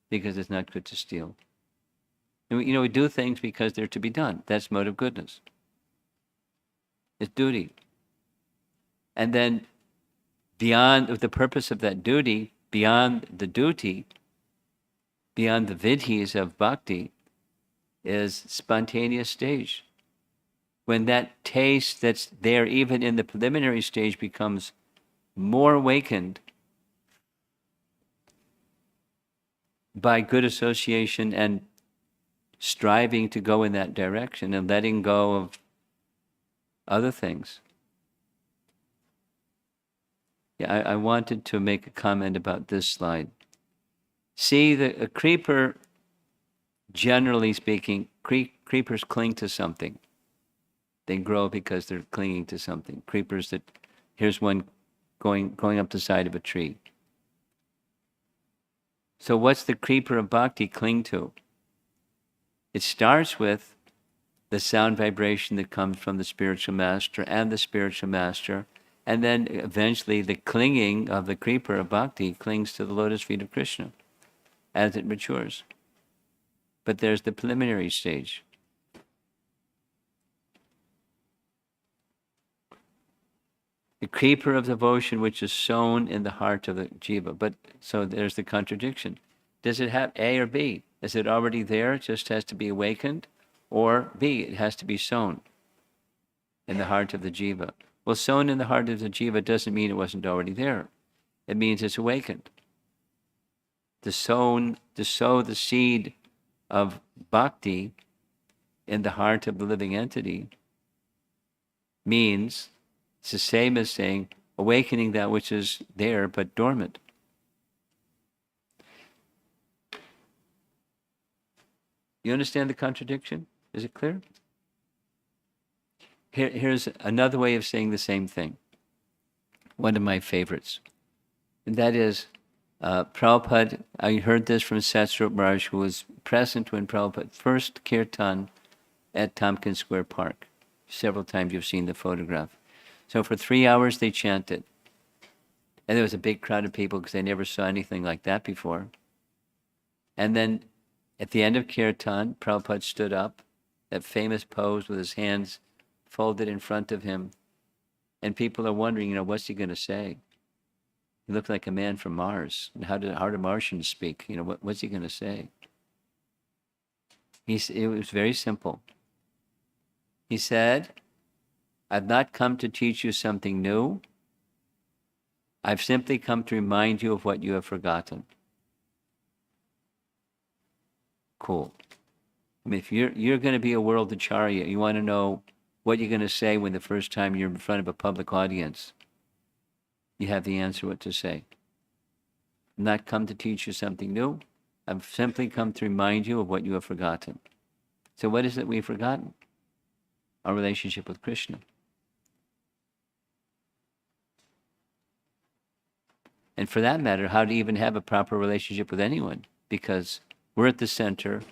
because it's not good to steal. And we do things because they're to be done. That's mode of goodness. It's duty. And then beyond the purpose of that duty, beyond the duty, beyond the vidhis of bhakti, is spontaneous stage. When that taste that's there even in the preliminary stage becomes more awakened by good association and striving to go in that direction and letting go of other things. Yeah, I wanted to make a comment about this slide. See, a creeper, generally speaking, creepers cling to something. They grow because they're clinging to something. Creepers that, here's one going up the side of a tree. So what's the creeper of bhakti cling to? It starts with the sound vibration that comes from the spiritual master and the spiritual master, and then eventually the clinging of the creeper of bhakti clings to the lotus feet of Krishna as it matures. But there's the preliminary stage. The creeper of devotion which is sown in the heart of the jiva. But so there's the contradiction. Does it have A or B? Is it already there? It just has to be awakened? Or B, it has to be sown in the heart of the jiva. Well, sown in the heart of the jiva doesn't mean it wasn't already there. It means it's awakened. To sow the seed of bhakti in the heart of the living entity means it's the same as saying awakening that which is there but dormant. You understand the contradiction? Is it clear? Here's another way of saying the same thing. One of my favorites. And that is, Prabhupada, I heard this from Satsrup Maharaj, who was present when Prabhupada first kirtan at Tompkins Square Park. Several times you've seen the photograph. So for 3 hours they chanted. And there was a big crowd of people because they never saw anything like that before. And then at the end of kirtan, Prabhupada stood up, that famous pose with his hands folded in front of him. And people are wondering, what's he going to say? He looked like a man from Mars. And how do Martians speak? What's he going to say? It was very simple. He said, I've not come to teach you something new. I've simply come to remind you of what you have forgotten. Cool. I mean, if you're going to be a world acharya, you want to know what you're going to say when the first time you're in front of a public audience. You have the answer what to say. I've not come to teach you something new. I've simply come to remind you of what you have forgotten. So what is it we've forgotten? Our relationship with Krishna. And for that matter, how to even have a proper relationship with anyone, because we're at the center,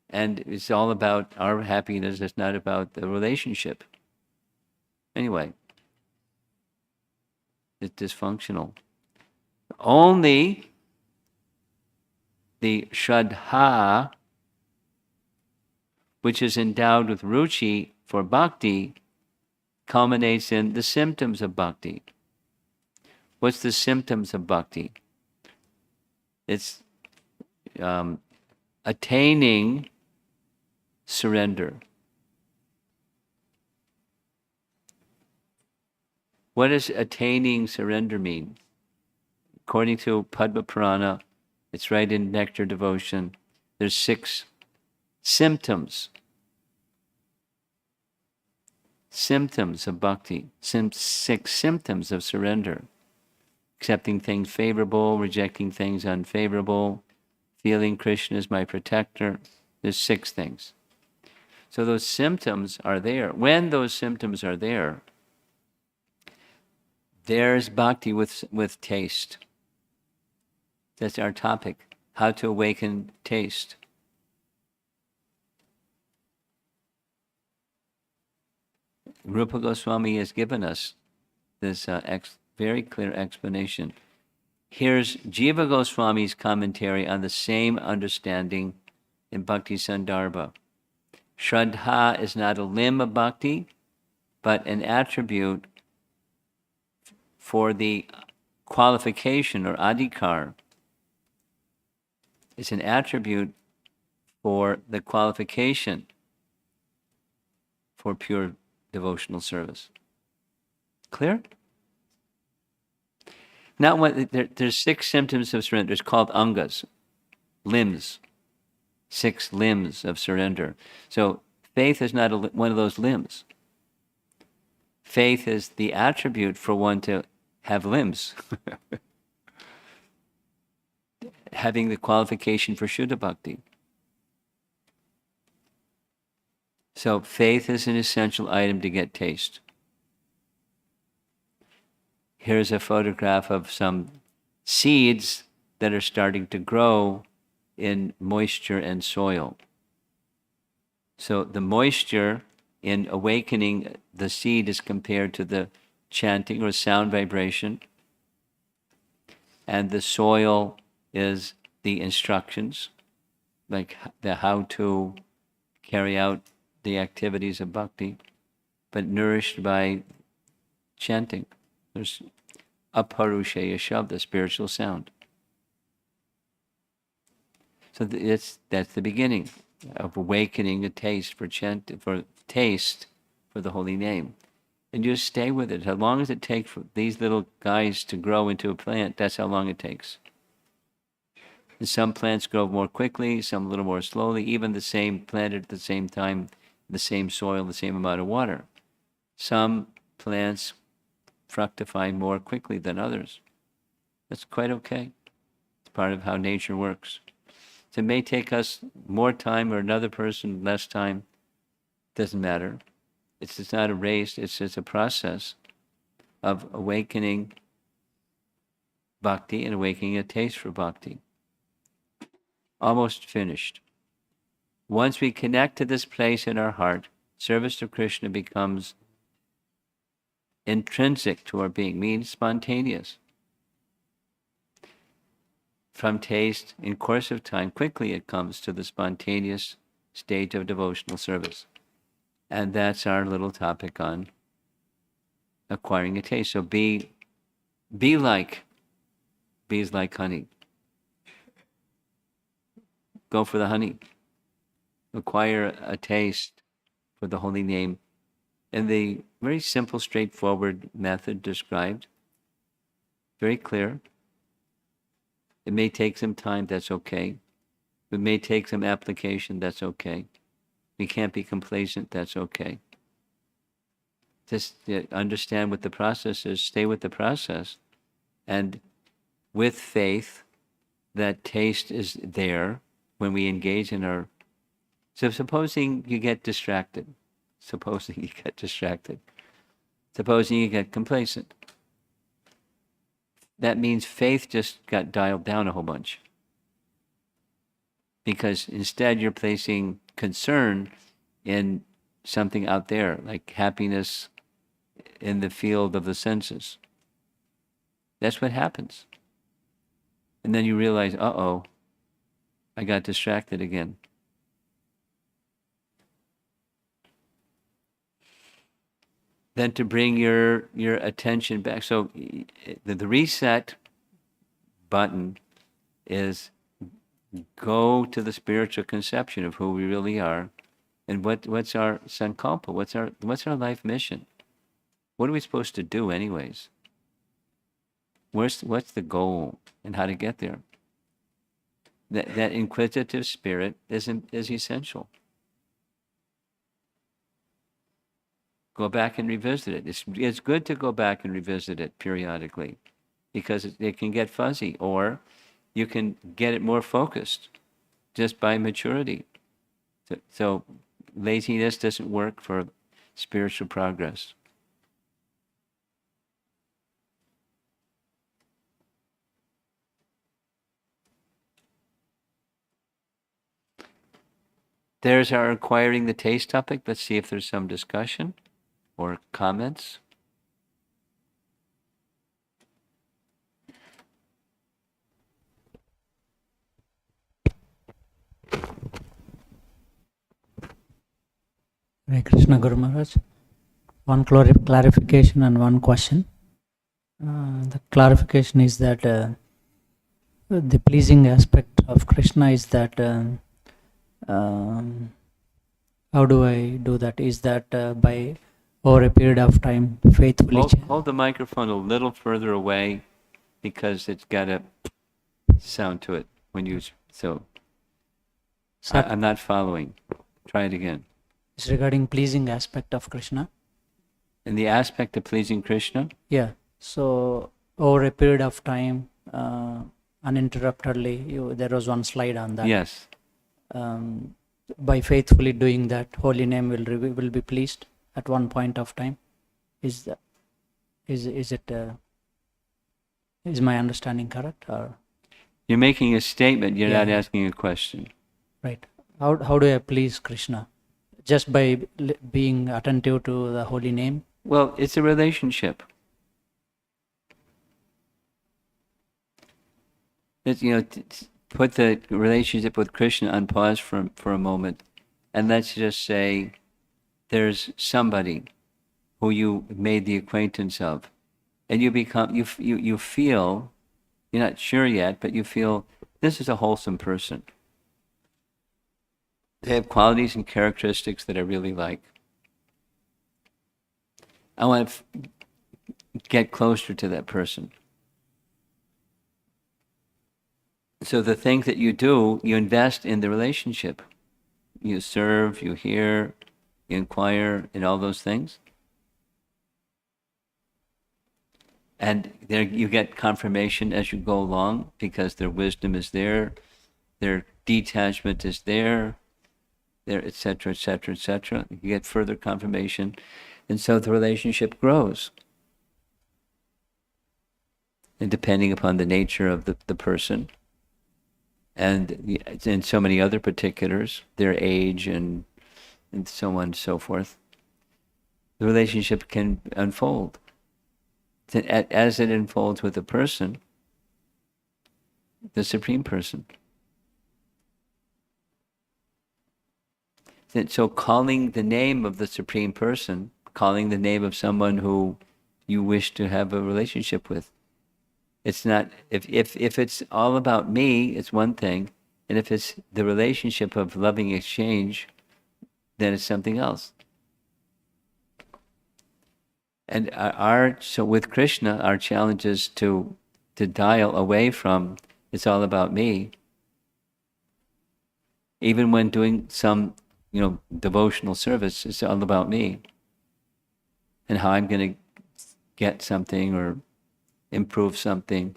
and it's all about our happiness. It's not about the relationship. Anyway, it's dysfunctional. Only the Shraddha, which is endowed with ruchi for bhakti, culminates in the symptoms of bhakti. What's the symptoms of bhakti? It's attaining surrender. What does attaining surrender mean? According to Padma Purana, it's right in Nectar Devotion, there's 6 symptoms. Symptoms of bhakti, 6 symptoms of surrender. Accepting things favorable, rejecting things unfavorable, feeling Krishna is my protector. There's 6 things. So those symptoms are there. When those symptoms are there, there's bhakti with taste. That's our topic, how to awaken taste. Rupa Goswami has given us this very clear explanation. Here's Jiva Goswami's commentary on the same understanding in Bhakti Sandarbha. Shraddha is not a limb of bhakti, but an attribute for the qualification or adhikar. It's an attribute for the qualification for pure devotional service. Clear? Now, there's 6 symptoms of surrender. It's called angas, limbs, 6 limbs of surrender. So faith is not one of those limbs. Faith is the attribute for one to have limbs, having the qualification for Shuddha Bhakti. So faith is an essential item to get taste. Here's a photograph of some seeds that are starting to grow in moisture and soil. So the moisture in awakening the seed is compared to the chanting or sound vibration, and the soil is the instructions, like the how to carry out the activities of bhakti, but nourished by chanting. There's aparusheya shabda, spiritual sound. So that's the beginning of awakening a taste for taste for the holy name. And you just stay with it. How long does it take for these little guys to grow into a plant? That's how long it takes. And some plants grow more quickly, some a little more slowly, even the same planted at the same time, the same soil, the same amount of water. Some plants fructify more quickly than others. That's quite okay. It's part of how nature works. So it may take us more time or another person less time. Doesn't matter. It's not a race. It's just a process of awakening bhakti and awakening a taste for bhakti. Almost finished. Once we connect to this place in our heart, service to Krishna becomes intrinsic to our being, means spontaneous. From taste, in course of time, quickly it comes to the spontaneous stage of devotional service. And that's our little topic on acquiring a taste. So bees like honey. Go for the honey. Acquire a taste for the holy name in the very simple, straightforward method described. Very clear. It may take some time, that's okay. It may take some application, that's okay. We can't be complacent, that's okay. Just understand what the process is, stay with the process. And with faith, that taste is there when we engage in our... So supposing you get distracted. Supposing you get complacent. That means faith just got dialed down a whole bunch. Because instead you're placing concern in something out there, like happiness in the field of the senses. That's what happens. And then you realize, uh-oh, I got distracted again. Then to bring your attention back. So the reset button is go to the spiritual conception of who we really are, and what's our sankalpa, what's our life mission? What are we supposed to do anyways? What's the goal and how to get there? That inquisitive spirit is essential. Go back and revisit it. It's good to go back and revisit it periodically, because it can get fuzzy, or you can get it more focused just by maturity. So laziness doesn't work for spiritual progress. There's our acquiring the taste topic. Let's see if there's some discussion or comments. Hare Krishna Guru Maharaj. One clarification and one question. The clarification is that the pleasing aspect of Krishna is that how do I do that? Is that by over a period of time faithfully Hold the microphone a little further away because it's got a sound to it when you, so I'm not following. Try it again. It's regarding pleasing aspect of Krishna. In the aspect of pleasing Krishna? Yeah. So over a period of time, uninterruptedly, there was one slide on that. Yes. By faithfully doing that, holy name will be pleased at one point of time. Is my understanding correct? Or you're making a statement, you're Yeah, not yeah. asking a question. Right. How do I please Krishna? Just by being attentive to the holy name? Well, it's a relationship. Put the relationship with Krishna on pause for a moment, and let's just say there's somebody who you made the acquaintance of, and you feel, you're not sure yet, but you feel this is a wholesome person. They have qualities and characteristics that I really like. I want to get closer to that person. So the things that you do, you invest in the relationship. You serve, you hear, you inquire, and all those things. And there you get confirmation as you go along because their wisdom is there, their detachment is there, et cetera, et cetera, et cetera. You get further confirmation. And so the relationship grows. And depending upon the nature of the person, and in so many other particulars, their age and so on and so forth, the relationship can unfold. As it unfolds with the person, the Supreme Person. So calling the name of the Supreme Person, calling the name of someone who you wish to have a relationship with, it's not, if it's all about me, it's one thing, and if it's the relationship of loving exchange, then it's something else. And so with Krishna, our challenge is to dial away from it's all about me. Even when doing some, devotional service, it's all about me and how I'm going to get something or improve something,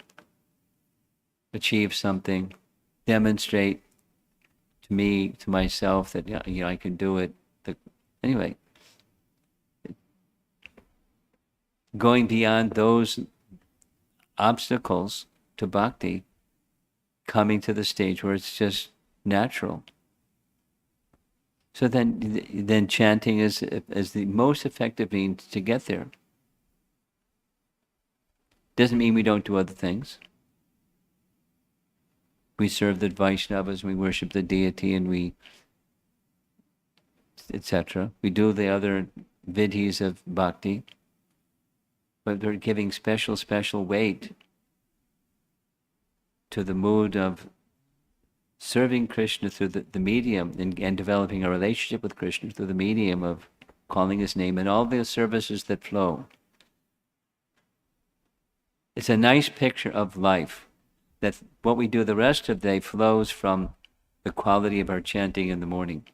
achieve something, demonstrate to me, to myself that I can do it. Anyway, going beyond those obstacles to bhakti, coming to the stage where it's just natural. So then chanting is the most effective means to get there. Doesn't mean we don't do other things. We serve the Vaishnavas, we worship the deity, and we, etc. We do the other vidhis of bhakti, but they're giving special weight to the mood of serving Krishna through the medium and developing a relationship with Krishna through the medium of calling his name and all the services that flow. It's a nice picture of life, that what we do the rest of the day flows from the quality of our chanting in the morning.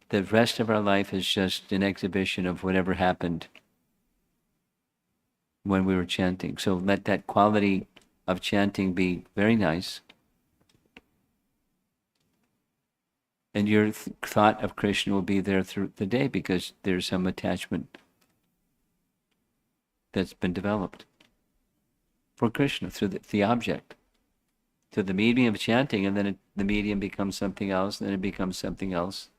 The rest of our life is just an exhibition of whatever happened when we were chanting. So let that quality of chanting be very nice. And your thought of Krishna will be there through the day because there's some attachment that's been developed for Krishna through the object, through the medium of chanting, and then the medium becomes something else, and then it becomes something else.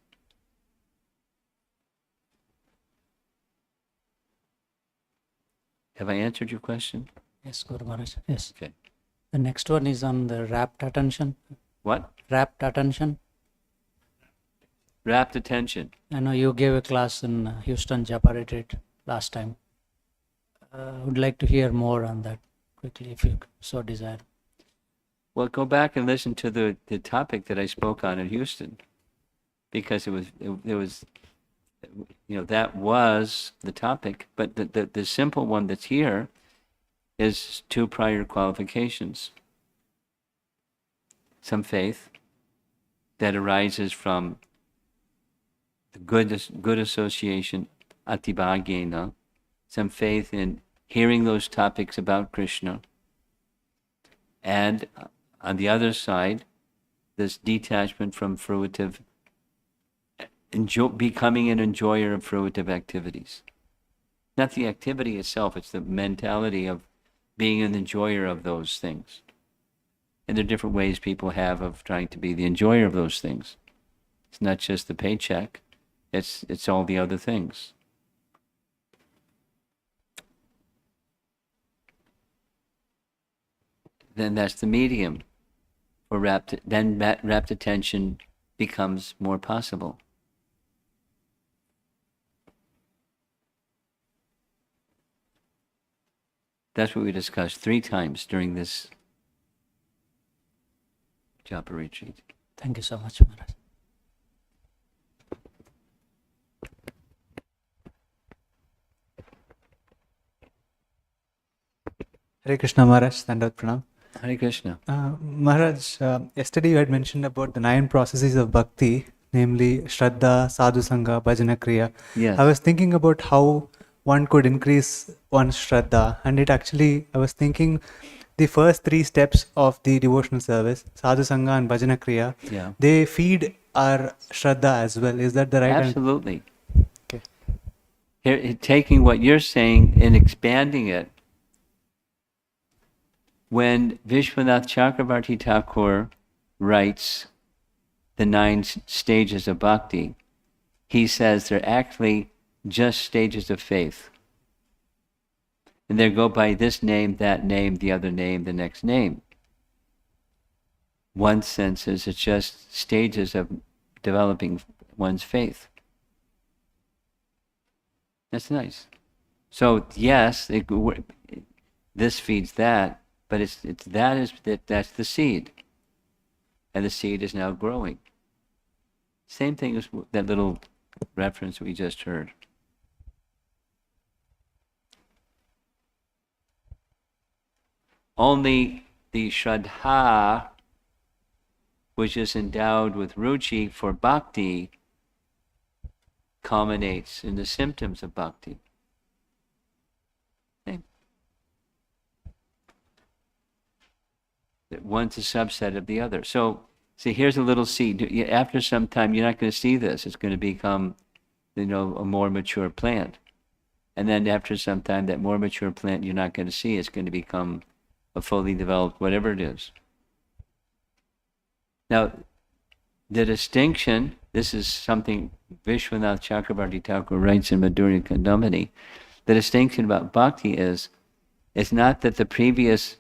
Have I answered your question? Yes, Guru Maharaj. Yes. Okay. The next one is on the rapt attention. What? Rapt attention. Rapt attention. I know you gave a class in Houston Japa retreat last time. Would like to hear more on that quickly if you so desire. Well, go back and listen to the topic that I spoke on in Houston, because it was that was the topic. But the simple one that's here is 2 prior qualifications. Some faith that arises from the good association, atibhagena, some faith in hearing those topics about Krishna, and on the other side, this detachment from fruitive, becoming an enjoyer of fruitive activities. Not the activity itself, it's the mentality of being an enjoyer of those things. And there are different ways people have of trying to be the enjoyer of those things. It's not just the paycheck, it's all the other things. Then that's the medium for rapt attention becomes more possible. That's what we discussed 3 times during this Japa retreat. Thank you so much, Maharaj. Hare Krishna Maharaj, Dandavat Pranam. Hare Krishna. Maharaj, yesterday you had mentioned about the 9 processes of bhakti, namely Shraddha, Sadhu Sangha, Bhajana Kriya. Yes. I was thinking about how one could increase one's Shraddha, and I was thinking the first 3 steps of the devotional service, Sadhu Sangha and Bhajana Kriya, Yeah. they feed our Shraddha as well. Is that the right? Absolutely. Okay. Here, taking what you're saying and expanding it, when Vishwanath Chakravarti Thakur writes the 9 stages of bhakti, he says they're actually just stages of faith. And they go by this name, that name, the other name, the next name. One sense is it's just stages of developing one's faith. That's nice. So yes, this feeds that, but that's the seed, and the seed is now growing. Same thing as that little reference we just heard. Only the Shraddha, which is endowed with ruchi for bhakti, culminates in the symptoms of bhakti. Okay. One's a subset of the other. So, see, here's a little seed. After some time, you're not going to see this. It's going to become, a more mature plant. And then after some time, that more mature plant you're not going to see. It's going to become a fully developed whatever it is. Now, the distinction, this is something Vishwanath Chakravarti Thakur writes in Madhurya Kandamani. The distinction about bhakti is, it's not that the previous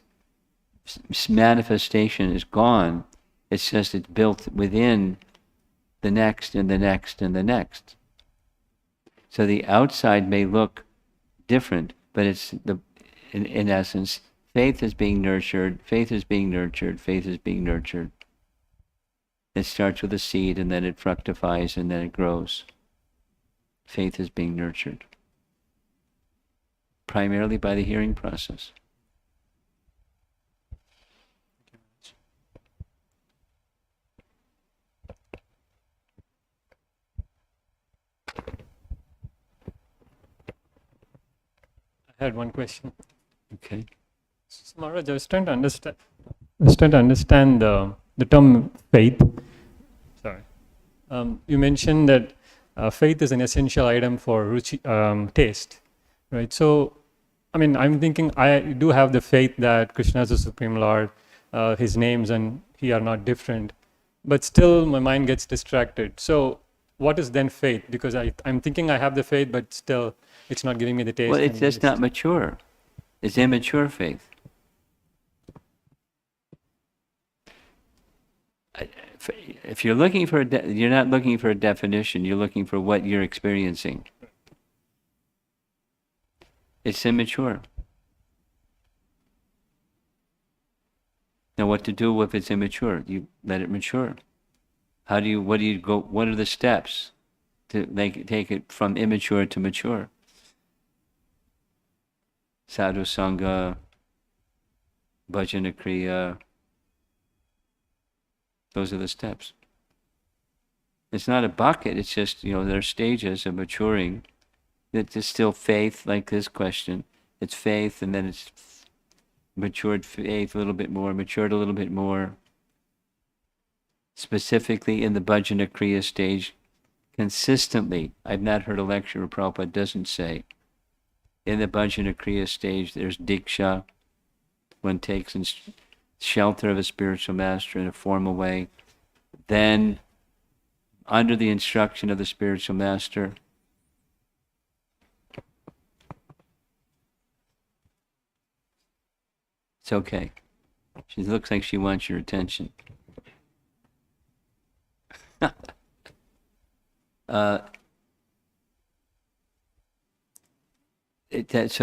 manifestation is gone, it's just it's built within the next and the next and the next. So the outside may look different, but it's in essence, faith is being nurtured, faith is being nurtured, faith is being nurtured. It starts with a seed and then it fructifies and then it grows. Faith is being nurtured. Primarily by the hearing process. I had one question. Okay. So, Maharaj, I was trying to understand the term faith. Sorry. You mentioned that faith is an essential item for ruchi, taste, right? So, I mean, I'm thinking I do have the faith that Krishna is the Supreme Lord, His names and He are not different, but still my mind gets distracted. So, what is then faith? Because I'm thinking I have the faith, but still it's not giving me the taste. Well, it's just not mature. It's immature faith. if you're looking for you're not looking for a definition, you're looking for what you're experiencing. It's immature. Now what to do if it's immature? You let it mature. What do you go, what are the steps to take it from immature to mature? Sadhu Sangha, Bhajana Kriya, those are the steps. It's not a bucket, it's just, there are stages of maturing. It's still faith, like this question. It's faith, and then it's matured faith a little bit more, matured a little bit more. Specifically in the Bhajana Kriya stage, consistently, I've not heard a lecture where Prabhupada doesn't say, in the Bhajana Kriya stage, there's Diksha, one takes in shelter of a spiritual master in a formal way. Then, under the instruction of the spiritual master, it's okay. She looks like she wants your attention. So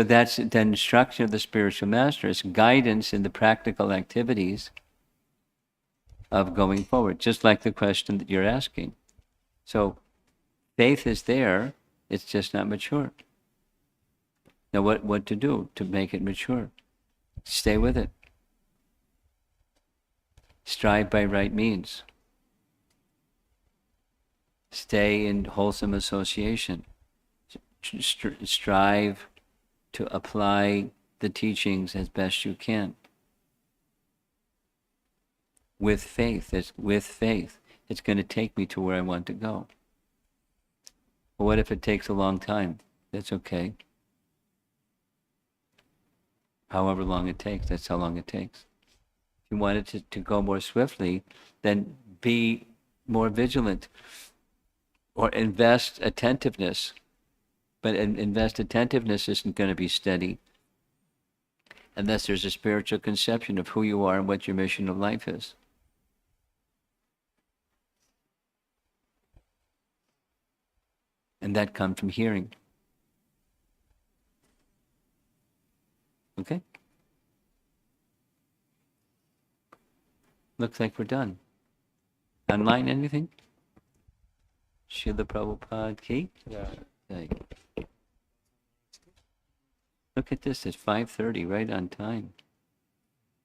that's the instruction of the spiritual master. It's guidance in the practical activities of going forward, just like the question that you're asking. So faith is there, it's just not mature. Now what to do to make it mature? Stay with it. Strive by right means. Stay in wholesome association. Strive to apply the teachings as best you can. With faith, it's going to take me to where I want to go. But what if it takes a long time? That's okay. However long it takes, that's how long it takes. If you want it to go more swiftly, then be more vigilant or invest attentiveness. But invest attentiveness isn't going to be steady unless there's a spiritual conception of who you are and what your mission of life is. And that comes from hearing. Okay? Looks like we're done. Online, anything? Srila Prabhupada Ki? Yeah. Okay. Look at this, it's 5:30, right on time.